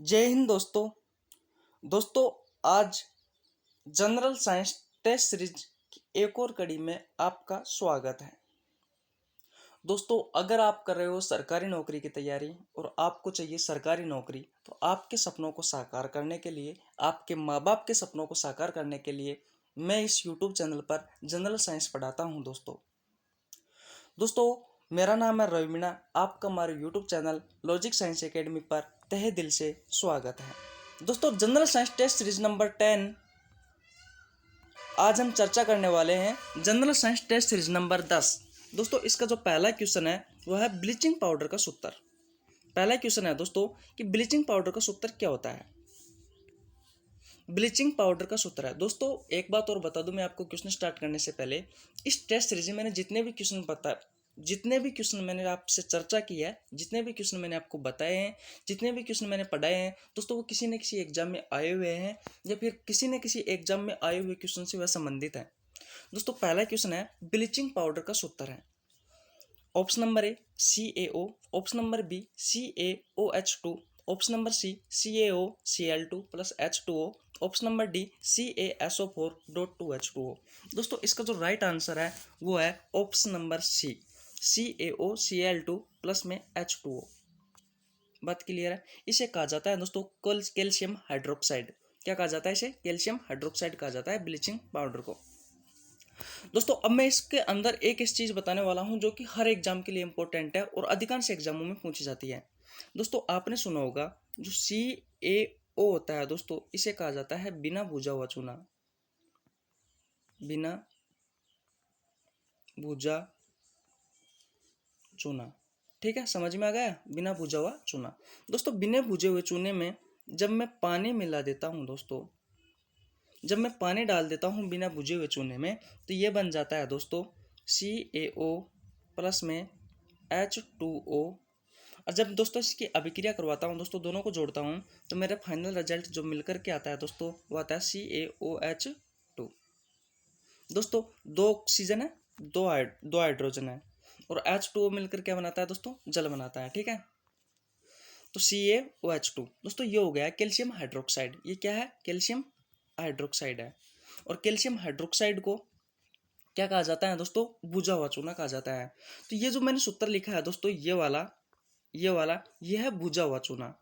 जय हिंद दोस्तों। आज जनरल साइंस टेस्ट सीरीज की एक और कड़ी में आपका स्वागत है। दोस्तों, अगर आप कर रहे हो सरकारी नौकरी की तैयारी और आपको चाहिए सरकारी नौकरी, तो आपके सपनों को साकार करने के लिए, आपके माँ बाप के सपनों को साकार करने के लिए मैं इस यूट्यूब चैनल पर जनरल साइंस पढ़ाता हूँ। दोस्तों, मेरा नाम है रवि मीणा। आपका हमारे YouTube channel logic science academy पर तहे दिल से स्वागत है। दोस्तों, general science test series number 10 आज हम चर्चा करने वाले हैं general science test series number 10। दोस्तों, इसका जो पहला क्वेश्चन है वह है ब्लीचिंग पाउडर का सूत्र। पहला क्वेश्चन है दोस्तों कि ब्लीचिंग पाउडर का सूत्र क्या होता है। ब्लीचिंग पाउडर का सूत्र है दोस्तों, एक बात और बता दूं मैं आपको क्वेश्चन स्टार्ट करने से पहले, इस टेस्ट सीरीज में मैंने जितने भी क्वेश्चन मैंने आपसे चर्चा की है, जितने भी क्वेश्चन मैंने आपको बताए हैं, जितने भी क्वेश्चन मैंने पढ़ाए हैं दोस्तों, वो किसी न किसी एग्जाम में आए हुए हैं या फिर किसी न किसी एग्जाम में आए हुए क्वेश्चन से वह संबंधित है। दोस्तों, पहला क्वेश्चन है ब्लीचिंग पाउडर का सूत्र है। Option number A CaO, option number B CaOH2, option number C CaOCl2 plus H2O, option number D CaSO4.2H2O। दोस्तों, इसका जो राइट आंसर है वो है option number C CaOCl2 plus में H2O। बात क्लियर है। इसे कहा जाता है दोस्तों कैल्शियम हाइड्रोक्साइड। क्या कहा जाता है इसे? कैल्शियम हाइड्रोक्साइड कहा जाता है ब्लीचिंग पाउडर को। दोस्तों, अब मैं इसके अंदर एक इस चीज बताने वाला हूं जो कि हर एग्जाम के लिए इंपॉर्टेंट है और अधिकांश एग्जामों में पूछी जाती है। दोस्तों, आपने सुना होगा जो CaO होता है दोस्तों, इसे कहा जाता है बिना भुजा हुआ चूना। बिना भुजा चूना, ठीक है, समझ में आ गया? बिना भुजा हुआ चूना। दोस्तों, बिना भुजे हुए चूने में जब मैं पानी मिला देता हूं दोस्तों, जब मैं पानी डाल देता हूं बिना भुजे हुए चूने में, तो ये बन जाता है दोस्तों CaO प्लस में H2O। और जब दोस्तों इसकी अभिक्रिया करवाता हूँ दोस्तों, दोनों को जोड़ता हूँ, तो मेरा फाइनल रिजल्ट जो मिलकर के आता है दोस्तों वो आता है CaOH2। दोस्तों, दो ऑक्सीजन है, दो हाइड्रोजन है, और H2O मिलकर क्या बनाता है दोस्तों? जल बनाता है, ठीक है। तो CaOH2 दोस्तों ये हो गया कैल्शियम हाइड्रोक्साइड। ये क्या है? कैल्शियम हाइड्रोक्साइड है। और कैल्शियम हाइड्रोक्साइड को क्या कहा जाता है दोस्तों? बुझा हुआ चूना कहा जाता है। तो ये जो मैंने सूत्र लिखा है दोस्तों, ये है बुझा हुआ चूना।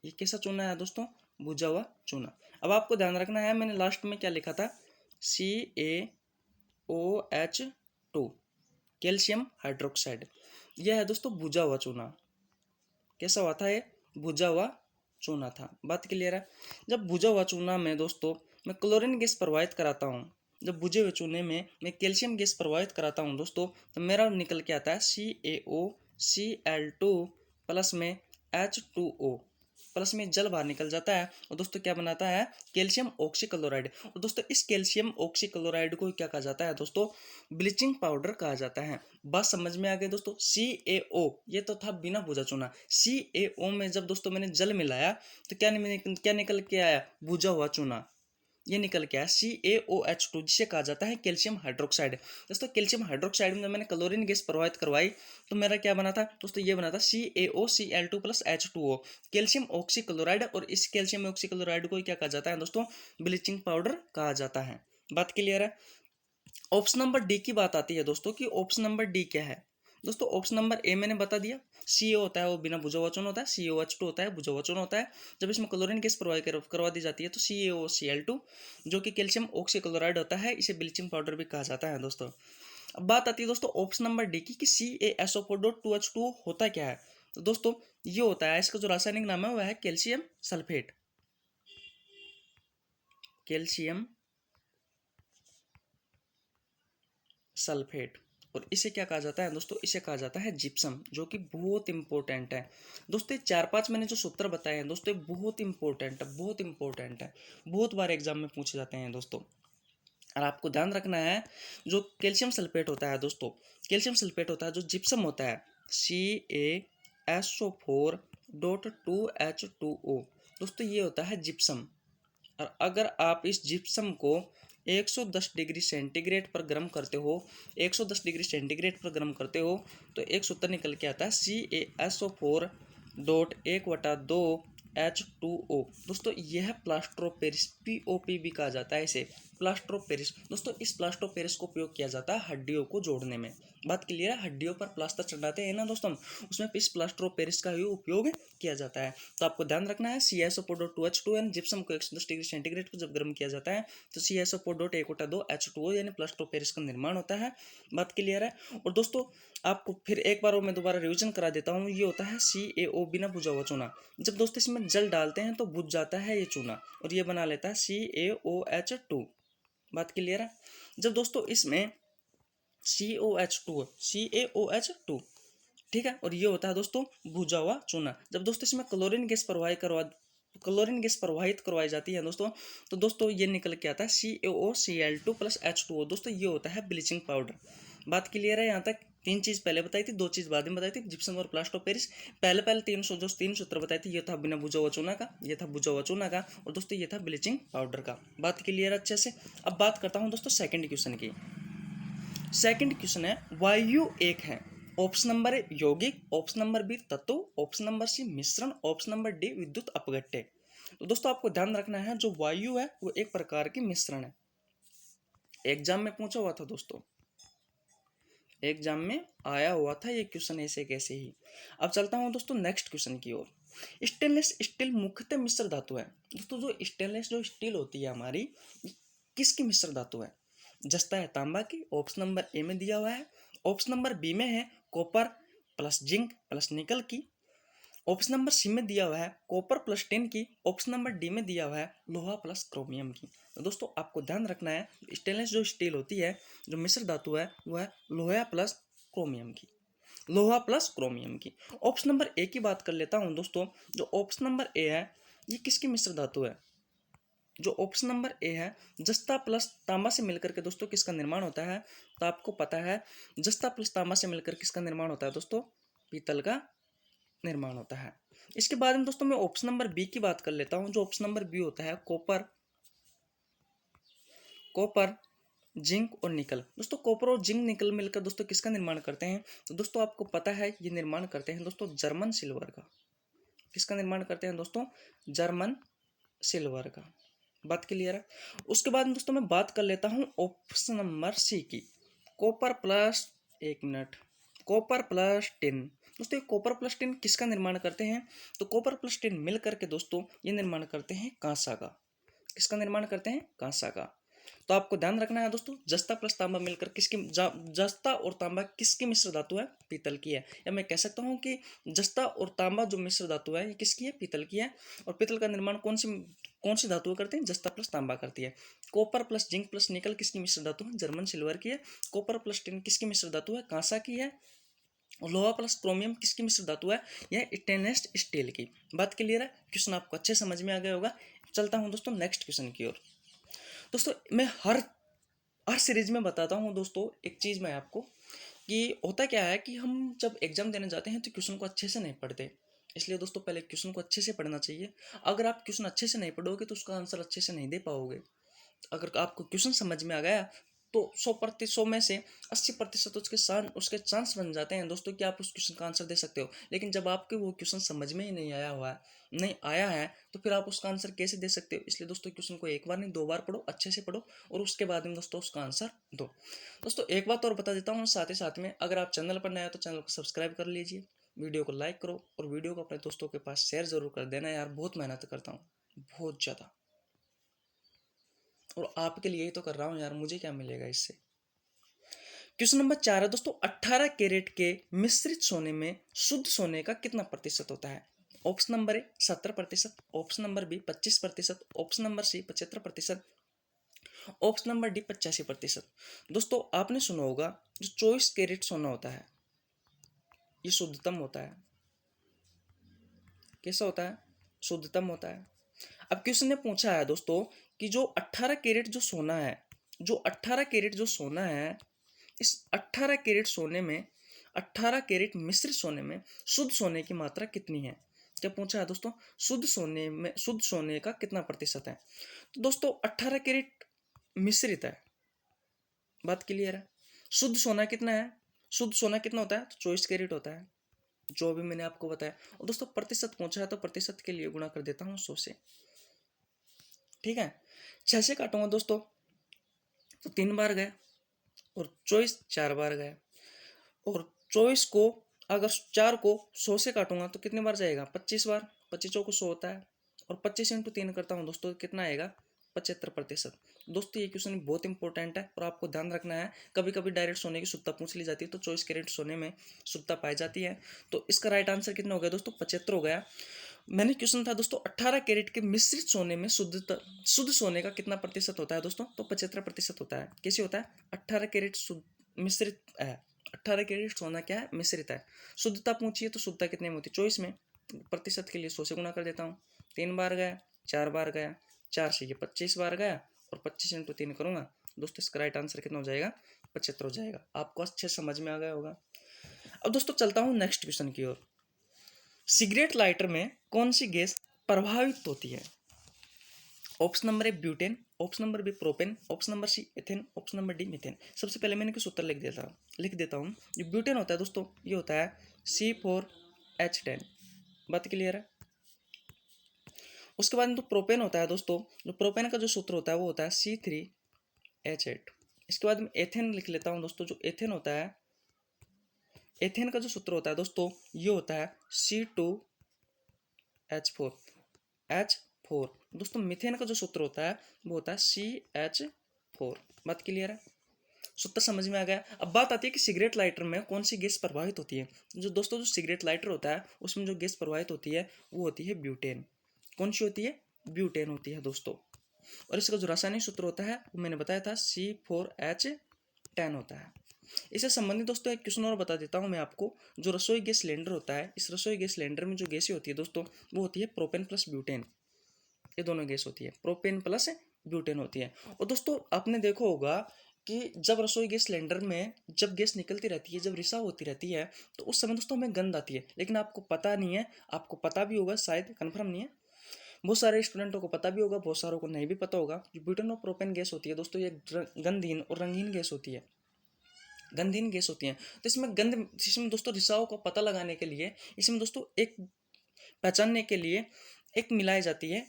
ये कैसा चूना है दोस्तों? बुझा हुआ चूना। अब आपको ध्यान रखना है, मैंने लास्ट में क्या लिखा था? CaOH2 calcium hydroxide. यह है दोस्तों बुझा हुआ चूना। कैसा हुआ था ये? बुझा हुआ चूना था। बात क्लियर है। जब बुझा हुआ चूना में दोस्तों मैं क्लोरीन गैस प्रवाहित कराता हूँ, जब बुझे हुए चूने में मैं कैल्शियम गैस प्रवाहित कराता हूँ दोस्तों, तो मेरा निकल के आता है CaOCl2 प्लस में H2O प्लस में जल बाहर निकल जाता है और दोस्तों क्या बनाता है? Calcium oxychloride. और दोस्तों इस कैल्शियम ऑक्सीक्लोराइड को क्या कहा जाता है दोस्तों? ब्लीचिंग पाउडर कहा जाता है। बात समझ में आ गई दोस्तों? CaO ये तो था बिना भुजा चूना। CaO में जब दोस्तों मैंने जल मिलाया तो क्या निकल के आया? भुजा हुआ चूना। ये निकल के आया CaOH2 जिसे कहा जाता है कैल्शियम हाइड्रोक्साइड। दोस्तों, कैल्शियम हाइड्रोक्साइड में मैंने क्लोरीन गैस प्रवाहित करवाई तो मेरा क्या बना था दोस्तों? ये बना था CaOCl2 plus H2O calcium oxychloride. और इस कैल्शियम ऑक्सीक्लोराइड को क्या कहा जाता है दोस्तों? ब्लीचिंग पाउडर कहा जाता है। बात क्लियर है। ऑप्शन नंबर डी की बात आती है दोस्तों कि ऑप्शन नंबर डी क्या है। दोस्तों, ऑप्शन नंबर ए मैंने बता दिया, CaO होता है वो बिना भुजा हुआ चूना होता है, CaOH2 होता है भुजा हुआ चूना होता है। जब इसमें क्लोरीन गैस प्रवाहित करवा दी जाती है तो CaOCl2 जो कि कैल्शियम ऑक्सीक्लोराइड होता है, इसे ब्लीचिंग पाउडर भी कहा जाता है दोस्तों। अब बात आती है दोस्तों ऑप्शन नंबर डी की कि CaSO4.2H2O होता क्या है। तो दोस्तों ये होता है, इसका जो रासायनिक नाम है वह है कैल्शियम सल्फेट। Calcium sulphate. और इसे क्या कहा जाता है दोस्तों? इसे कहा जाता है जिप्सम, जो कि बहुत इंपॉर्टेंट है दोस्तों। 4-5 मैंने जो सूत्र बताए हैं दोस्तों बहुत इंपॉर्टेंट है, बहुत इंपॉर्टेंट है, बहुत बार एग्जाम में पूछे जाते हैं दोस्तों। और आपको ध्यान रखना है, जो कैल्शियम सल्फेट होता है दोस्तों, कैल्शियम सल्फेट होता है जो जिप्सम होता है CaSO4.2H2O दोस्तों, ये होता है जिप्सम। और अगर आप इस जिप्सम को 110 डिग्री सेंटीग्रेड पर गर्म करते हो, 110 डिग्री सेंटीग्रेड पर गर्म करते हो, तो एक सूत्र निकल के आता है CaSO4.1/2 H2O। दोस्तों यह प्लास्टर ऑफ पेरिस, POP भी कहा जाता है इसे, प्लास्टर ऑफ पेरिस। दोस्तों इस प्लास्टर ऑफ पेरिस को उपयोग किया जाता है हड्डियों को जोड़ने में। बात क्लियर है, हड्डियों पर प्लास्टर चढ़ाते हैं ना दोस्तों, उसमें इस प्लास्टर ऑफ पेरिस का ही उपयोग किया जाता है। तो आपको ध्यान रखना है CaSO4.2H2 यानी जिप्सम को 110 डिग्री सेंटीग्रेड पर जब गर्म किया जाता है तो CaSO4.1-2H2O यानी प्लास्टर ऑफ पेरिस का निर्माण होता है। बात क्लियर है। और दोस्तों आपको फिर एक बार और मैं दोबारा रिवीजन करा देता हूँ, ये होता है CaO बिना बुझा हुआ चूना। जब दोस्तों इसमें जल डालते हैं तो बुझ जाता है ये चूना और ये बना लेता है CaOH2। बात क्लियर है। जब दोस्तों इसमें CaOH2, ठीक है, और ये होता है दोस्तों बुझा हुआ चूना। जब दोस्तों इसमें क्लोरीन गैस प्रवाहित करवाई जाती है दोस्तों, तो दोस्तों ये निकल के आता है CaOCl2 प्लस H2O। दोस्तों ये होता है ब्लीचिंग पाउडर। बात क्लियर है। यहाँ तक तीन चीज पहले बताई थी, दो चीज बाद में बताई थी, जिप्सम और प्लास्टर ऑफ पेरिस। पहले तीन सूत्र बताई थी, ये था बिना बुझा हुआ चूना का, ये था बुझा हुआ चूना का, और दोस्तों ये था ब्लीचिंग पाउडर का। बात क्लियर अच्छे से। अब बात करता हूँ दोस्तों सेकंड क्वेश्चन की। सेकंड क्वेश्चन है, वायु एक है। ऑप्शन नंबर ए यौगिक, ऑप्शन नंबर बी तत्व, ऑप्शन नंबर सी मिश्रण, ऑप्शन नंबर डी विद्युत अपघट्य। तो दोस्तों आपको ध्यान रखना है, जो वायु है वो एक प्रकार की मिश्रण है। एग्जाम में पूछा हुआ था दोस्तों, एग्जाम में आया हुआ था ये क्वेश्चन ऐसे कैसे ही। अब चलता हूँ दोस्तों नेक्स्ट क्वेश्चन की ओर। स्टेनलेस स्टील मुख्यतः मिश्र धातु है। दोस्तों जो स्टेनलेस जो स्टील होती है हमारी, किसकी मिश्र धातु है? जस्ता है तांबा की, ऑप्शन नंबर ए में दिया हुआ है। ऑप्शन नंबर बी में है कॉपर प्लस जिंक प्लस निकल की। ऑप्शन नंबर सी में दिया हुआ है कॉपर प्लस टिन की। ऑप्शन नंबर डी में दिया हुआ है लोहा प्लस क्रोमियम की। तो दोस्तों आपको ध्यान रखना है, स्टेनलेस जो स्टील होती है, जो मिश्र धातु है, वो है लोहा प्लस क्रोमियम की, लोहा प्लस क्रोमियम की। ऑप्शन नंबर ए की बात कर लेता हूं दोस्तों। जो ऑप्शन नंबर ए है, ये किसकी मिश्र धातु है? जो ऑप्शन नंबर ए है, जस्ता प्लस तांबा से मिलकर के दोस्तों किसका निर्माण होता है? तो आपको पता है, जस्ता प्लस तांबा से मिलकर किसका निर्माण होता है दोस्तों? पीतल का निर्माण होता है। इसके बाद में दोस्तों मैं ऑप्शन नंबर बी की बात कर लेता हूं। जो ऑप्शन नंबर बी होता है कॉपर, कॉपर जिंक और निकल। दोस्तों कॉपर और जिंक निकल मिलकर दोस्तों किसका निर्माण करते हैं? तो दोस्तों आपको पता है ये निर्माण करते हैं दोस्तों जर्मन सिल्वर का। किसका निर्माण करते हैं दोस्तों? जर्मन सिल्वर का। बात क्लियर है। उसके बाद दोस्तों मैं बात कर लेता हूं ऑप्शन नंबर सी की, कॉपर प्लस, एक मिनट, कॉपर प्लस टिन। दोस्तों कॉपर प्लस टिन किसका निर्माण करते हैं? तो कॉपर प्लस टिन मिल करके दोस्तों ये निर्माण करते हैं कांसा का। किसका निर्माण करते हैं? कांसा का। तो आपको ध्यान रखना है दोस्तों, जस्ता प्लस तांबा मिलकर किसकी, जस्ता और तांबा किसकी मिश्र धातु है? पीतल की है। या मैं कह सकता हूं कि जस्ता और तांबा जो मिश्र धातु है ये किसकी है? पीतल की है। और पीतल का निर्माण कौन सी धातु करते हैं? जस्ता प्लस तांबा करती है। कॉपर प्लस जिंक प्लस निकल किसकी मिश्र धातु है? जर्मन सिल्वर की है। कॉपर प्लस टिन किसकी मिश्र धातु है? कांसा की है। और लोहा प्लस क्रोमियम किसकी मिश्र धातु है? यह स्टेनलेस स्टील की। बात क्लियर है। क्वेश्चन आपको अच्छे समझ में आ गया होगा। चलता हूं दोस्तों नेक्स्ट क्वेश्चन की ओर। दोस्तों मैं हर सीरीज में बताता हूँ दोस्तों एक चीज़ मैं आपको, कि होता क्या है कि हम जब एग्जाम देने जाते हैं तो क्वेश्चन को अच्छे से नहीं पढ़ते। इसलिए दोस्तों पहले क्वेश्चन को अच्छे से पढ़ना चाहिए। अगर आप क्वेश्चन अच्छे से नहीं पढ़ोगे तो उसका आंसर अच्छे से नहीं दे पाओगे। अगर आपको क्वेश्चन समझ में आ गया तो 100 में से 80% उसके चांस बन जाते हैं दोस्तों कि आप उस क्वेश्चन का आंसर दे सकते हो। लेकिन जब आपके वो क्वेश्चन समझ में ही नहीं आया है तो फिर आप उसका आंसर कैसे दे सकते हो? इसलिए दोस्तों क्वेश्चन को एक बार नहीं 2 बार पढ़ो, अच्छे से पढ़ो, और उसके बाद में दोस्तों उसका आंसर दो। दोस्तों एक बात और बता देता हूँ साथ ही साथ में, अगर आप चैनल पर नए हो तो चैनल को सब्सक्राइब कर लीजिए, वीडियो को लाइक करो, और वीडियो को अपने दोस्तों के पास शेयर जरूर कर देना यार। बहुत मेहनत करता हूँ, बहुत ज़्यादा, और आपके लिए ही तो कर रहा हूँ यार, मुझे क्या मिलेगा इससे। क्वेश्चन नंबर 4 है दोस्तों, 18 कैरेट के मिश्रित सोने में शुद्ध सोने का कितना प्रतिशत होता है? Option number A 17%, option number B 25%, option number C 75%, option number D 85%। दोस्तों आपने सुना होगा जो 24 कैरेट सोना होता है ये शुद्धतम होता है। कैसा होता है? शुद्धतम होता है। अब क्वेश्चन ने पूछा है दोस्तों कि जो 18 कैरेट जो सोना है, जो 18 कैरेट जो सोना है, इस 18 कैरेट सोने में, 18 कैरेट मिश्रित सोने में शुद्ध सोने की मात्रा कितनी है? क्या पूछा है दोस्तों? शुद्ध सोने का कितना प्रतिशत है? तो दोस्तों 18 कैरेट मिश्रित है। बात क्लियर है। शुद्ध सोना कितना है? शुद्ध सोना कितना होता है? तो 24 कैरेट होता है। जो अभी मैंने आपको बताया। और दोस्तों प्रतिशत पूछा है तो प्रतिशत के लिए गुणा कर देता हूँ 100 से। ठीक है, 6 से काटूंगा दोस्तों तो 3 बार गए, और 24 4 बार गए, और 24 को अगर 4 को 100 से काटूंगा तो कितनी बार जाएगा, 25 बार। 25 को 100 होता है, और 25 इंटू 3 करता हूँ दोस्तों, कितना आएगा, 75%। दोस्तों ये क्वेश्चन बहुत इंपॉर्टेंट है और आपको ध्यान रखना है। कभी कभी डायरेक्ट सोने की शुद्धता पूछ ली जाती है, तो 24 कैरेट सोने में शुद्धता पाई जाती है। तो इसका राइट आंसर कितना हो गया दोस्तों, 75 हो गया। मैंने क्वेश्चन था दोस्तों 18 कैरेट के मिश्रित सोने में शुद्ध सोने का कितना प्रतिशत होता है दोस्तों, तो 75% होता है। कैसे होता है, 18 कैरेट शुद्ध मिश्रित है, 18 कैरेट सोना क्या है, मिश्रित है। शुद्धता पूछिए तो शुद्धता कितने में होती है, 24 में। प्रतिशत के लिए 100 से गुणा कर देता हूँ, 3 बार गया, 4 बार गया, 4 से ये 25 बार गया, और 25 इंटू 3 करूंगा दोस्तों, इसका राइट आंसर कितना हो जाएगा, 75 हो जाएगा। आपको अच्छे समझ में आ गया होगा। अब दोस्तों चलता हूँ नेक्स्ट क्वेश्चन की ओर। सिगरेट लाइटर में कौन सी गैस प्रभावित होती है। Option number A butane, option number B propane, option number C ethane, option number D methane. सबसे पहले मैंने कुछ उत्तर लिख देता हूँ। जो ब्यूटेन होता है दोस्तों, ये होता है C4H10। बात क्लियर है। उसके बाद तो प्रोपेन होता है दोस्तों, जो प्रोपेन का जो सूत्र होता है वो होता है C3H8। इसके बाद में एथेन लिख लेता हूँ दोस्तों। जो एथेन होता है, एथेन का जो सूत्र होता है दोस्तों, ये होता है C2H4। दोस्तों मीथेन का जो सूत्र होता है वो होता है CH4। बात क्लियर है, सूत्र समझ में आ गया। अब बात आती है कि सिगरेट लाइटर में कौन सी गैस प्रभावित होती है। जो दोस्तों जो सिगरेट लाइटर होता है उसमें जो गैस प्रभावित होती है वो होती है ब्यूटेन। कौन सी होती है, ब्यूटेन होती है दोस्तों। और इसका जो रासायनिक सूत्र होता है वो मैंने बताया था C4H10 होता है। इससे संबंधित दोस्तों एक क्वेश्चन और बता देता हूं मैं आपको। जो रसोई गैस सिलेंडर होता है, इस रसोई गैस सिलेंडर में जो गैसें होती है दोस्तों, वो होती है प्रोपेन प्लस ब्यूटेन। ये दोनों गैस होती है, प्रोपेन प्लस ब्यूटेन होती है। और दोस्तों आपने देखा होगा कि जब रसोई गैस सिलेंडर में जब गैस निकलती रहती है, जब रिसाव होती रहती है, तो उस समय दोस्तों हमें गंध आती है, लेकिन आपको पता नहीं है। आपको पता भी होगा, शायद कंफर्म नहीं है, बहुत सारे स्टूडेंटों को पता भी होगा, बहुत सारों को नहीं भी पता होगा। जो ब्यूटेन और प्रोपेन गैस होती है दोस्तों, ये गंधहीन और रंगीन गैस होती है, गंधहीन गैस होती है। तो इसमें दोस्तों रिसाव को पता लगाने के लिए, इसमें दोस्तों एक पहचानने के लिए एक मिलाई जाती है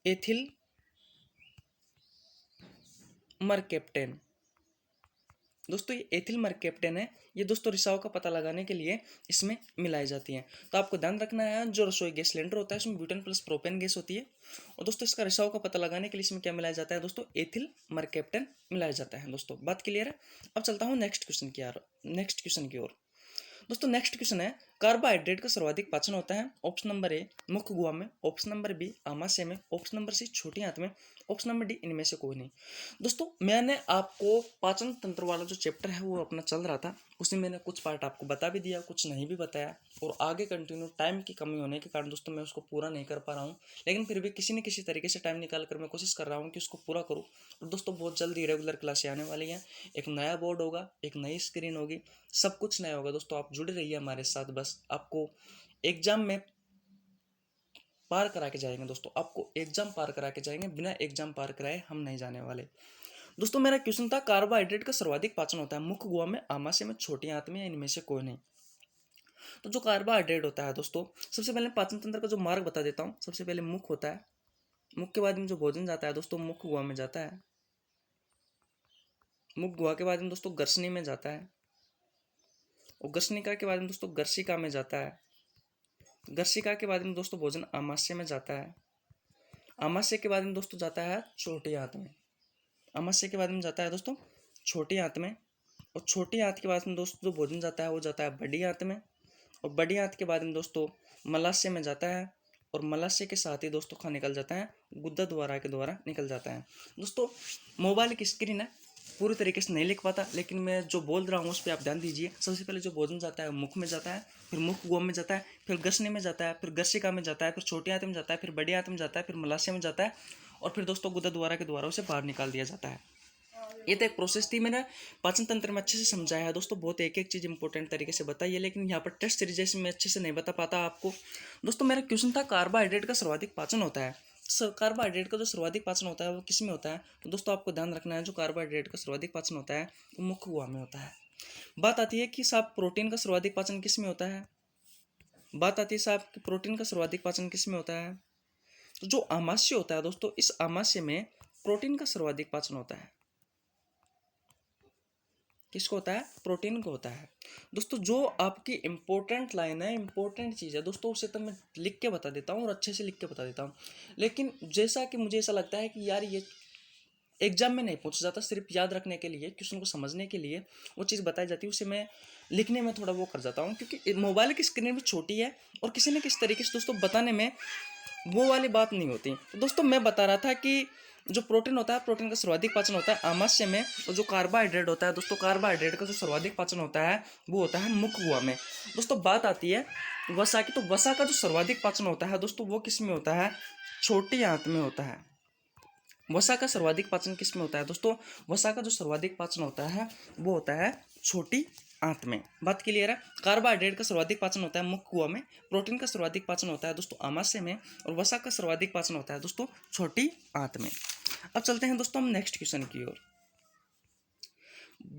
एथिल मरकेप्टेन। दोस्तों ये एथिल मरकेप्टेन है, ये दोस्तों रिसाव का पता लगाने के लिए इसमें मिलाई जाती है। तो आपको ध्यान रखना है, जो रसोई गैस सिलेंडर होता है इसमें ब्यूटेन प्लस प्रोपेन गैस होती है। और दोस्तों इसका रिसाव का पता लगाने के लिए इसमें क्या मिलाया जाता है दोस्तों, एथिल मरकेप्टेन मिलाया जाता है दोस्तों। बात क्लियर है। अब चलता हूँ नेक्स्ट क्वेश्चन की ओर। दोस्तों नेक्स्ट क्वेश्चन है, कार्बोहाइड्रेट का सर्वाधिक पाचन होता है। ऑप्शन नंबर ए मुख्य गुहा में, ऑप्शन नंबर बी आमाशय में, ऑप्शन नंबर सी छोटी आंत में, ऑप्शन नंबर डी इनमें से कोई नहीं। दोस्तों मैंने आपको पाचन तंत्र वाला जो चैप्टर है वो अपना चल रहा था, उसमें मैंने कुछ पार्ट आपको बता भी दिया, कुछ नहीं भी बताया, और आगे कंटिन्यू टाइम की कमी होने के कारण दोस्तों मैं उसको पूरा नहीं कर पा रहा हूँ। लेकिन फिर भी किसी न किसी तरीके से टाइम निकाल कर मैं कोशिश कर रहा हूँ कि उसको पूरा करूँ। और दोस्तों बहुत जल्दी रेगुलर क्लासें आने वाली हैं, एक नया बोर्ड होगा, एक नई स्क्रीन होगी, सब कुछ नया होगा दोस्तों। आप जुड़े रहिए हमारे साथ, बस आपको एग्जाम में पार करा के जाएंगे दोस्तों, आपको एग्जाम पार करा के जाएंगे, बिना एग्जाम पार कराए हम नहीं जाने वाले। दोस्तों मेरा क्वेश्चन था, कार्बोहाइड्रेट का सर्वाधिक पाचन होता है मुख्य गुहा में, आमाशय में, छोटी आंत में, या इनमें से कोई नहीं। तो जो कार्बोहाइड्रेट होता है दोस्तों, सबसे पहले पाचन तंत्र का जो मार्ग बता देता हूँ। सबसे पहले मुख होता है, मुख के बाद में जो भोजन जाता है दोस्तों मुख्य गुहा में जाता है, मुख्य गुहा के बाद में दोस्तों ग्रसनी में जाता है, और ग्रसनिका के बाद में दोस्तों गर्शिका में जाता है, गर्शिका के बाद में दोस्तों भोजन आमाशय में जाता है, आमाशय के बाद में दोस्तों जाता है छोटी आंत में, आमाशय के बाद में जाता है दोस्तों छोटी आंत में, और छोटी आंत के बाद में दोस्तों जो भोजन जाता है वो जाता है बड़ी आंत में, और बड़ी आंत के बाद में दोस्तों मलाशय में जाता है, और मलाशय के साथ ही दोस्तों खा निकल जाता है, गुद्दा द्वारा के द्वारा निकल जाता है। दोस्तों मोबाइल की स्क्रीन है, पूरी तरीके से नहीं लिख पाता, लेकिन मैं जो बोल रहा हूँ उस पर आप ध्यान दीजिए। सबसे पहले जो भोजन जाता है मुख में जाता है, फिर मुख गुहा में जाता है, फिर ग्रसनी में जाता है, फिर गर्शिका में जाता है, फिर छोटी आंत में जाता है, फिर बड़ी आंत में जाता है, फिर मलाशय में जाता है, और फिर दोस्तों गुदा द्वारा के द्वारा उसे बाहर निकाल दिया जाता है। ये तो एक प्रोसेस थी, मैंने पाचन तंत्र में अच्छे से समझाया है दोस्तों, बहुत एक एक चीज़ इंपॉर्टेंट तरीके से बताई है, लेकिन यहाँ पर टेस्ट सीरीज में अच्छे से नहीं बता पाता आपको। दोस्तों मेरा क्वेश्चन था, कार्बोहाइड्रेट का सर्वाधिक पाचन होता है। कार्बोहाइड्रेट का जो सर्वाधिक पाचन होता है वो किस में होता है, तो दोस्तों आपको ध्यान रखना है, जो कार्बोहाइड्रेट का सर्वाधिक पाचन होता है वो मुख्य गुहा में होता है। बात आती है कि साहब प्रोटीन का सर्वाधिक पाचन किस में होता है, बात आती है साहब कि प्रोटीन का सर्वाधिक पाचन किस में होता है। तो जो आमाशय होता है दोस्तों, इस आमाशय में प्रोटीन का सर्वाधिक पाचन होता है। किसको होता है? प्रोटीन को होता है। दोस्तों जो आपकी इंपॉर्टेंट लाइन है, इंपॉर्टेंट चीज़ है दोस्तों, उसे तो मैं लिख के बता देता हूँ और अच्छे से लिख के बता देता हूँ। लेकिन जैसा कि मुझे ऐसा लगता है कि यार ये एग्जाम में नहीं पूछा जाता, सिर्फ याद रखने के लिए, क्वेश्चन को समझने के लिए वो चीज़ बताई जाती है, उसे मैं लिखने में थोड़ा वो कर जाता हूँ, क्योंकि मोबाइल की स्क्रीन भी छोटी है और किसी न किसी तरीके से दोस्तों बताने में वो वाली बात नहीं होती। तो दोस्तों मैं बता रहा था कि जो प्रोटीन होता है, प्रोटीन का सर्वाधिक पाचन होता है आमाशय में, और जो कार्बोहाइड्रेट होता है दोस्तों, कार्बोहाइड्रेट का जो सर्वाधिक पाचन होता है वो होता है मुख गुहा में। दोस्तों बात आती है वसा की, तो वसा का जो सर्वाधिक पाचन होता है दोस्तों वो किस में होता है? छोटी आंत में होता है। वसा का सर्वाधिक पाचन किस में होता है दोस्तों? वसा का जो सर्वाधिक पाचन होता है वो होता है छोटी आंत में। बात क्लियर है? कार्बोहाइड्रेट का सर्वाधिक पाचन होता है मुख कुआ में, प्रोटीन का सर्वाधिक पाचन होता है दोस्तों आमाशय में, और वसा का सर्वाधिक पाचन होता है दोस्तों छोटी आंत में। अब चलते हैं दोस्तों हम नेक्स्ट क्वेश्चन की ओर।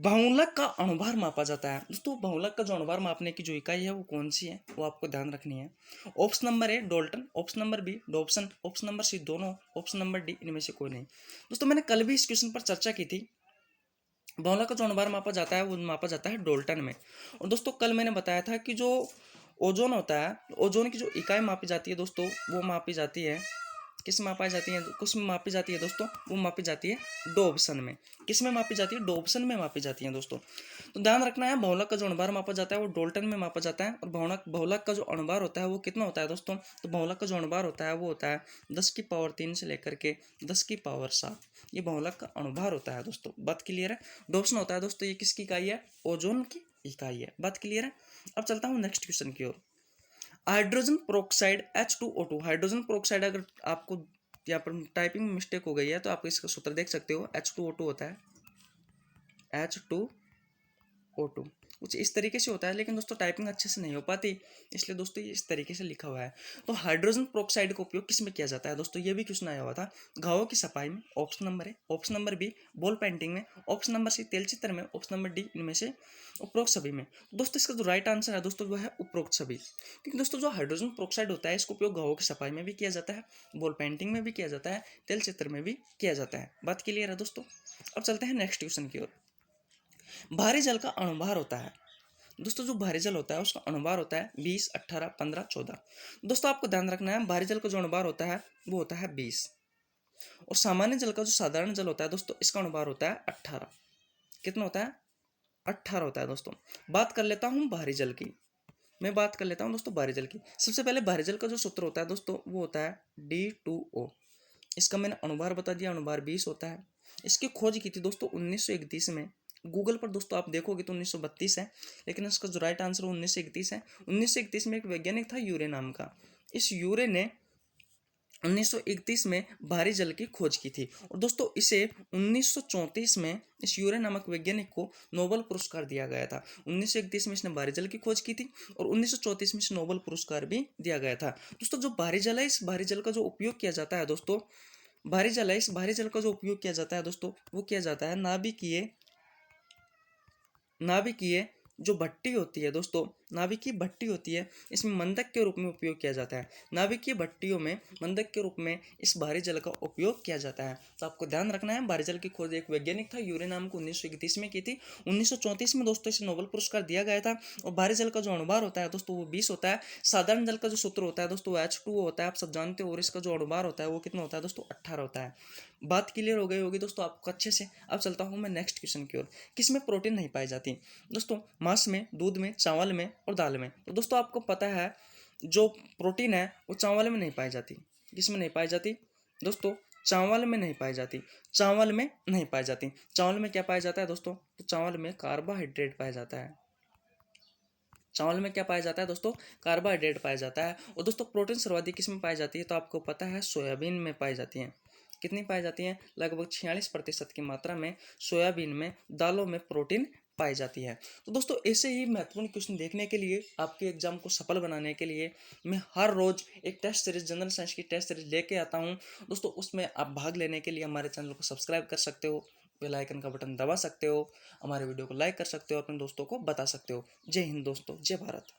बहुलक का अणुभार मापा जाता है। दोस्तों बहुलक का जो अणुभार मापने की जो इकाई है वो कौन सी है, वो आपको ध्यान रखनी है। Option number A Dalton, option number B Dobson, option number C दोनों, ऑप्शन नंबर डी इनमें से कोई नहीं। दोस्तों मैंने कल भी इस क्वेश्चन पर चर्चा की थी। बहुलक का जो अणुभार मापा जाता है वो मापा जाता है डाल्टन में। और दोस्तों कल मैंने बताया था कि जो ओजोन होता है, ओजोन की जो इकाई मापी जाती है दोस्तों, वो मापी जाती है किस में मापी जाती है? किस में मापी जाती है दोस्तों? वो मापी जाती है डोप्सन में। किस में मापी जाती है? डोप्सन में मापी जाती है दोस्तों। तो ध्यान रखना है, बहुलक का जो अणुभार मापा जाता है वो डाल्टन में मापा जाता है। और बहुलक का जो अणुभार होता है वो कितना होता है दोस्तों? तो बहुलक का जो अणुभार होता है वो होता है 10⁻³ से लेकर के 10⁻7। ये बहुलक का अणुभार होता है दोस्तों। बात क्लियर है? डोप्सन होता है दोस्तों, ये किसकी इकाई है? ओजोन की इकाई है। बात क्लियर है? अब चलता हूँ नेक्स्ट क्वेश्चन की ओर। Hydrogen peroxide H2O2। Hydrogen peroxide, अगर आपको यहाँ पर टाइपिंग में मिस्टेक हो गई है तो आप इसका सूत्र देख सकते हो। H2O2 होता है H2O2, कुछ इस तरीके से होता है, लेकिन दोस्तों टाइपिंग अच्छे से नहीं हो पाती, इसलिए दोस्तों ये इस तरीके से लिखा हुआ है। तो हाइड्रोजन प्रोक्साइड का उपयोग किस में किया जाता है दोस्तों? ये भी क्वेश्चन आया हुआ था। घावों की सफाई में, option number A, option number B ball painting में, ऑप्शन नंबर सी तेल चित्र में, ऑप्शन नंबर डी इनमें से उपरोक्त सभी में। दोस्तों इसका जो राइट आंसर है दोस्तों वो है उपरोक्त सभी। क्योंकि दोस्तों जो हाइड्रोजन प्रोक्साइड होता है इसका उपयोग घावों की सफाई में भी किया जाता है, बॉल पेंटिंग में भी किया जाता है, तेल चित्र में भी किया जाता है। बात क्लियर है दोस्तों? अब चलते हैं नेक्स्ट क्वेश्चन की ओर। भारी जल का अणुभार होता है दोस्तों, जो भारी जल होता है उसका अणुभार होता है 20, 18, 15, 14। दोस्तों आपको ध्यान रखना है, भारी जल का जो अणुभार होता है वो होता है 20, और सामान्य जल का जो साधारण जल होता है दोस्तों इसका अणुभार होता है 18। कितना होता है? 18 होता है दोस्तों। बात कर लेता हूँ भारी जल की। मैं बात कर लेता हूँ दोस्तों भारी जल की। सबसे पहले भारी जल का जो सूत्र होता है दोस्तों वो होता है D2O। इसका मैंने अणुभार बता दिया, अणुभार 20 होता है। इसकी खोज की थी दोस्तों 1931 में। गूगल पर दोस्तों आप देखोगे तो 1932 है, लेकिन इसका जो राइट आंसर 1931 है। 1931 में एक वैज्ञानिक था यूरे नाम का। इस यूरे ने 1931 में भारी जल की खोज की थी, और दोस्तों इसे 1934 में इस यूरे नामक वैज्ञानिक को नोबेल पुरस्कार दिया गया था। 1931 में इसने भारी जल की खोज की थी और 1934 में इसे नोबेल पुरस्कार भी दिया गया था। दोस्तों जो भारी जल है, इस भारी जल का जो उपयोग किया जाता है दोस्तों, भारी जल है, इस भारी जल का जो उपयोग किया जाता है दोस्तों वो किया जाता है नाभिकीय जो भट्टी होती है दोस्तों, नाभिकीय भट्टी होती है, इसमें मंदक के रूप में उपयोग किया जाता है। नाभिकीय भट्टियों में मंदक के रूप में इस भारी जल का उपयोग किया जाता है। तो आपको ध्यान रखना है, भारी जल की खोज एक वैज्ञानिक था यूरे नाम को 1931 में की थी। 1934 में दोस्तों इसे नोबेल पुरस्कार दिया गया था। और भारी जल का जो अणुभार होता है दोस्तों वो 20 होता है। साधारण जल का जो सूत्र होता है दोस्तों वो H2O होता है, आप सब जानते हो। और इसका जो अणुभार होता है वो कितना होता है दोस्तों? 18 होता है। बात क्लियर हो गई होगी दोस्तों आपको अच्छे से। अब चलता हूँ मैं नेक्स्ट क्वेश्चन की ओर। किसमें प्रोटीन नहीं पाई जाती दोस्तों? मांस में, दूध में, चावल में और दाल में। तो दोस्तों आपको पता है जो प्रोटीन है वो चावल में नहीं पाई जाती। किसमें नहीं पाई जाती दोस्तों? चावल में नहीं पाई जाती। चावल में नहीं पाई जाती। चावल में क्या पाया जाता है दोस्तों? तो चावल में कार्बोहाइड्रेट पाया जाता है। चावल में क्या पाया जाता है दोस्तों? कार्बोहाइड्रेट पाया जाता है। और दोस्तों प्रोटीन सर्वाधिक किसमें पाई जाती है? तो आपको पता है सोयाबीन में पाई जाती है। कितनी पाई जाती हैं? लगभग 46% की मात्रा में सोयाबीन में, दालों में प्रोटीन पाई जाती है। तो दोस्तों ऐसे ही महत्वपूर्ण क्वेश्चन देखने के लिए, आपके एग्जाम को सफल बनाने के लिए मैं हर रोज एक टेस्ट सीरीज, जनरल साइंस की टेस्ट सीरीज लेके आता हूँ दोस्तों। उसमें आप भाग लेने के लिए हमारे चैनल को सब्सक्राइब कर सकते हो, बेल आइकन का बटन दबा सकते हो, हमारे वीडियो को लाइक कर सकते हो, अपने दोस्तों को बता सकते हो। जय हिंद दोस्तों, जय भारत।